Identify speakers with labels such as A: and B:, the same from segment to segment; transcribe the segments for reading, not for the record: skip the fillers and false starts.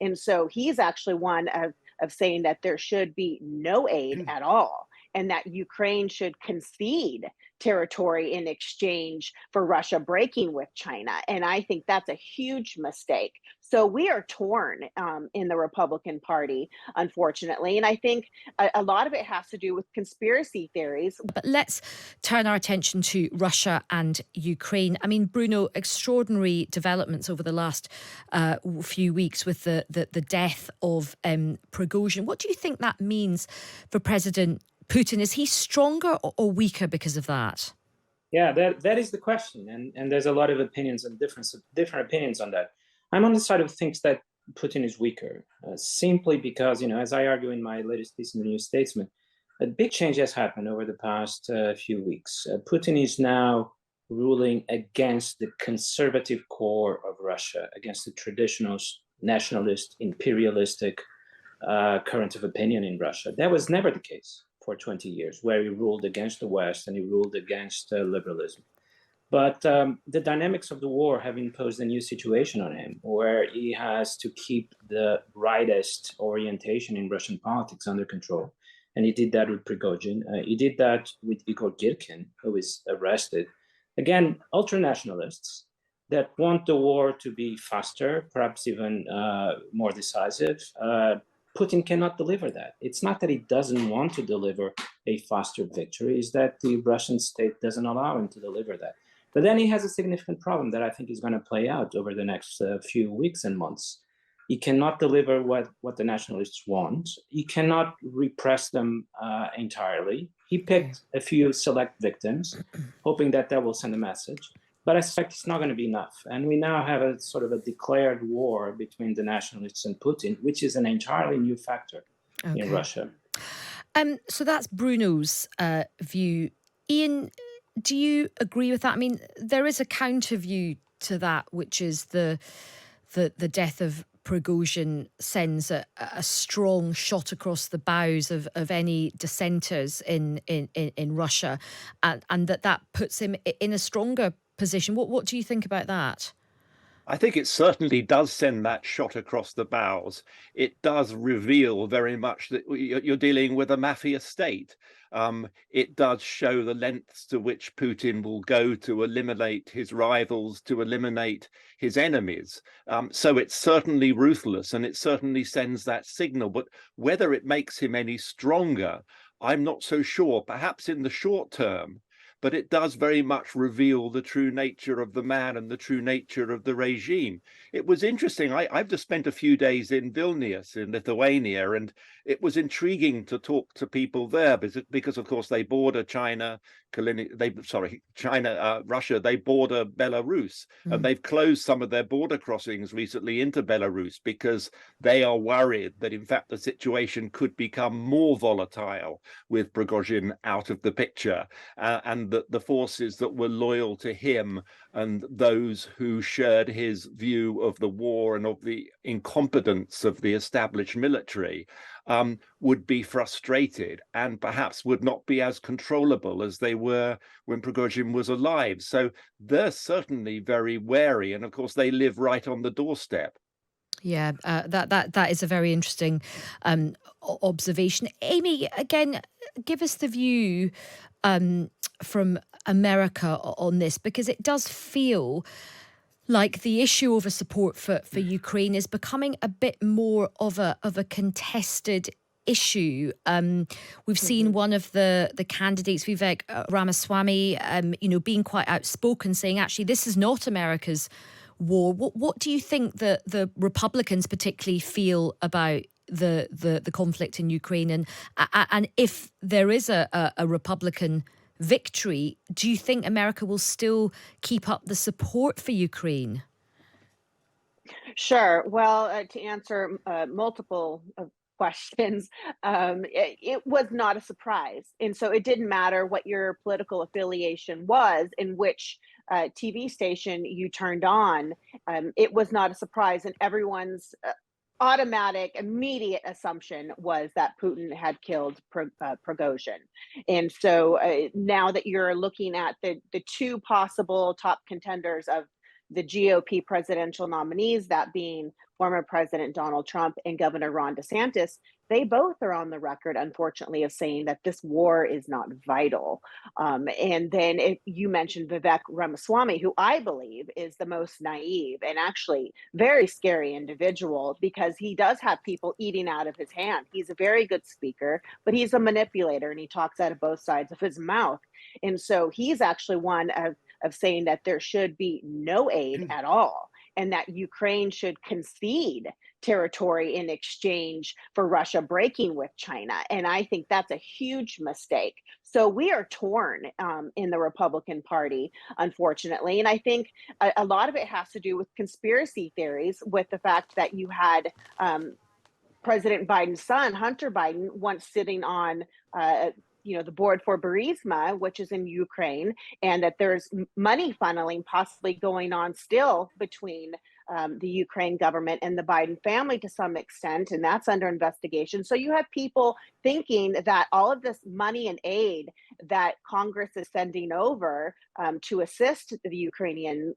A: And so he's actually one of saying that there should be no aid at all and that Ukraine should concede territory in exchange for Russia breaking with China. And I think that's a huge mistake. So we are torn in the Republican Party, unfortunately. And I think a lot of it has to do with conspiracy theories.
B: But let's turn our attention to Russia and Ukraine. I mean, Bruno, extraordinary developments over the last few weeks with the death of Prigozhin. What do you think that means for President Putin? Is he stronger or weaker because of that?
C: Yeah, that is the question, and there's a lot of opinions and different opinions on that. I'm on the side of things that Putin is weaker, simply because, as I argue in my latest piece in the New Statesman, a big change has happened over the past few weeks. Putin is now ruling against the conservative core of Russia, against the traditional nationalist, imperialistic current of opinion in Russia. That was never the case for 20 years, where he ruled against the West and he ruled against liberalism. But the dynamics of the war have imposed a new situation on him, where he has to keep the rightist orientation in Russian politics under control. And he did that with Prigozhin. He did that with Igor Girkin, who is arrested. Again, ultranationalists that want the war to be faster, perhaps even more decisive. Putin cannot deliver that. It's not that he doesn't want to deliver a faster victory, it's that the Russian state doesn't allow him to deliver that. But then he has a significant problem that I think is going to play out over the next few weeks and months. He cannot deliver what the nationalists want. He cannot repress them entirely. He picked a few select victims, hoping that will send a message. But I suspect it's not going to be enough. And we now have a sort of a declared war between the nationalists and Putin, which is an entirely new factor in Russia.
B: So that's Bruno's view. Ian, do you agree with that? I mean, there is a counter view to that, which is the death of Prigozhin sends a strong shot across the bows of any dissenters in Russia, and that puts him in a stronger position. What do you think about that?
D: I think it certainly does send that shot across the bows. It does reveal very much that you're dealing with a mafia state. It does show the lengths to which Putin will go to eliminate his rivals, to eliminate his enemies. So it's certainly ruthless, and it certainly sends that signal. But whether it makes him any stronger, I'm not so sure. Perhaps in the short term, but it does very much reveal the true nature of the man and the true nature of the regime. It was interesting. I've just spent a few days in Vilnius in Lithuania, and it was intriguing to talk to people there because of course, they border Russia, they border Belarus, and they've closed some of their border crossings recently into Belarus because they are worried that, in fact, the situation could become more volatile with Prigozhin out of the picture, and that the forces that were loyal to him and those who shared his view of the war and of the incompetence of the established military would be frustrated and perhaps would not be as controllable as they were when Prigozhin was alive. So they're certainly very wary. And of course, they live right on the doorstep.
B: Yeah, that is a very interesting observation. Amy, again, give us the view from America on this, because it does feel like the issue over support for Ukraine is becoming a bit more of a contested issue. We've seen one of the candidates, Vivek Ramaswamy, being quite outspoken, saying actually this is not America's war. What do you think the Republicans particularly feel about the conflict in Ukraine, and if there is a Republican victory, do you think America will still keep up the support for Ukraine?
A: Sure. Well, to answer multiple questions, it was not a surprise. And so it didn't matter what your political affiliation was, in which TV station you turned on. It was not a surprise. And everyone's automatic, immediate assumption was that Putin had killed Prigozhin. And so now that you're looking at the two possible top contenders of the GOP presidential nominees, that being former President Donald Trump and Governor Ron DeSantis, they both are on the record, unfortunately, of saying that this war is not vital. And then if you mentioned Vivek Ramaswamy, who I believe is the most naive and actually very scary individual, because he does have people eating out of his hand. He's a very good speaker, but he's a manipulator and he talks out of both sides of his mouth. And so he's actually one of saying that there should be no aid at all, and that Ukraine should concede territory in exchange for Russia breaking with China. And I think that's a huge mistake. So we are torn in the Republican Party, unfortunately. And I think a lot of it has to do with conspiracy theories, with the fact that you had President Biden's son, Hunter Biden, once sitting on the board for Burisma, which is in Ukraine, and that there's money funneling possibly going on still between the Ukraine government and the Biden family to some extent, and that's under investigation. So you have people thinking that all of this money and aid that Congress is sending over to assist the Ukrainian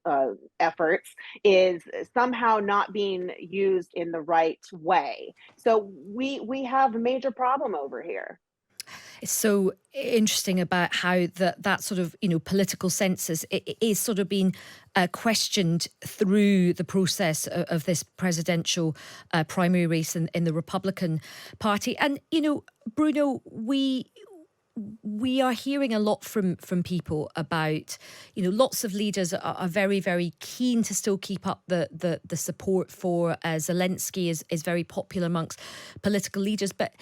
A: efforts is somehow not being used in the right way. So we have a major problem over here.
B: It's so interesting about how that sort of, political census is sort of being questioned through the process of this presidential primary race in the Republican Party. And, Bruno, we are hearing a lot from people about, lots of leaders are very, very keen to still keep up the support for Zelensky is very popular amongst political leaders. But,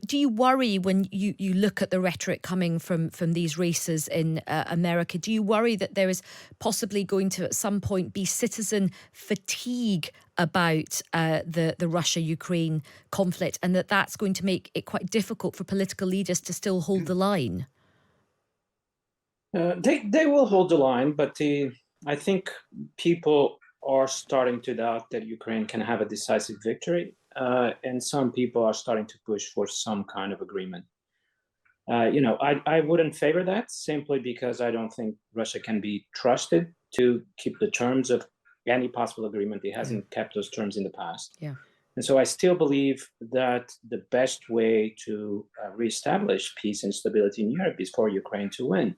B: do you worry when you look at the rhetoric coming from these races in America? Do you worry that there is possibly going to at some point be citizen fatigue about the Russia-Ukraine conflict, and that's going to make it quite difficult for political leaders to still hold the line?
C: They will hold the line, but I think people are starting to doubt that Ukraine can have a decisive victory, and some people are starting to push for some kind of agreement. I wouldn't favor that, simply because I don't think Russia can be trusted to keep the terms of any possible agreement. It hasn't kept those terms in the past.
B: Yeah.
C: And so I still believe that the best way to reestablish peace and stability in Europe is for Ukraine to win.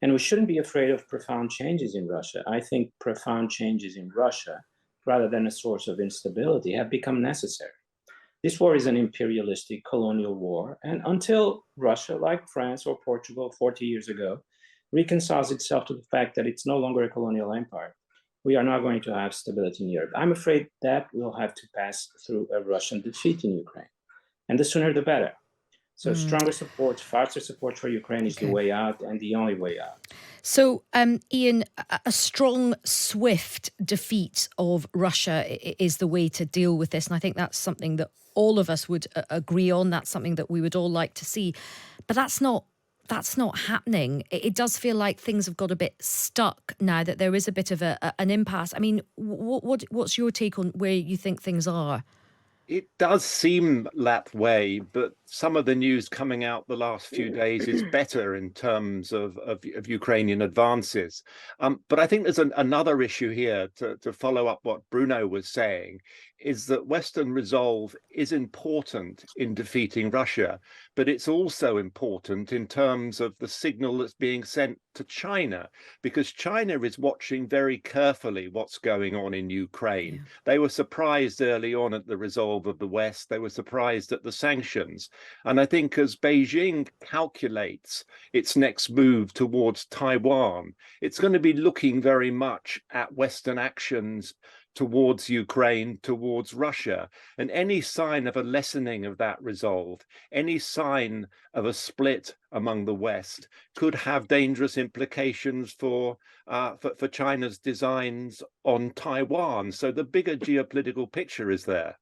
C: And we shouldn't be afraid of profound changes in Russia. I think profound changes in Russia, rather than a source of instability, have become necessary. This war is an imperialistic colonial war. And until Russia, like France or Portugal 40 years ago, reconciles itself to the fact that it's no longer a colonial empire, we are not going to have stability in Europe. I'm afraid that will have to pass through a Russian defeat in Ukraine. And the sooner the better. So stronger support, faster support for Ukraine is the way out, and the only way out.
B: So, Ian, a strong, swift defeat of Russia is the way to deal with this. And I think that's something that all of us would agree on. That's something that we would all like to see. But that's not happening. It does feel like things have got a bit stuck now, that there is a bit of an impasse. I mean, what's your take on where you think things are?
D: It does seem that way, but some of the news coming out the last few days is better in terms of Ukrainian advances. But I think there's another issue here to follow up what Bruno was saying, is that Western resolve is important in defeating Russia, but it's also important in terms of the signal that's being sent to China, because China is watching very carefully what's going on in Ukraine. Yeah. They were surprised early on at the resolve of the West. They were surprised at the sanctions. And I think as Beijing calculates its next move towards Taiwan, it's going to be looking very much at Western actions towards Ukraine, towards Russia. And any sign of a lessening of that resolve, any sign of a split among the West, could have dangerous implications for China's designs on Taiwan. So the bigger geopolitical picture is there.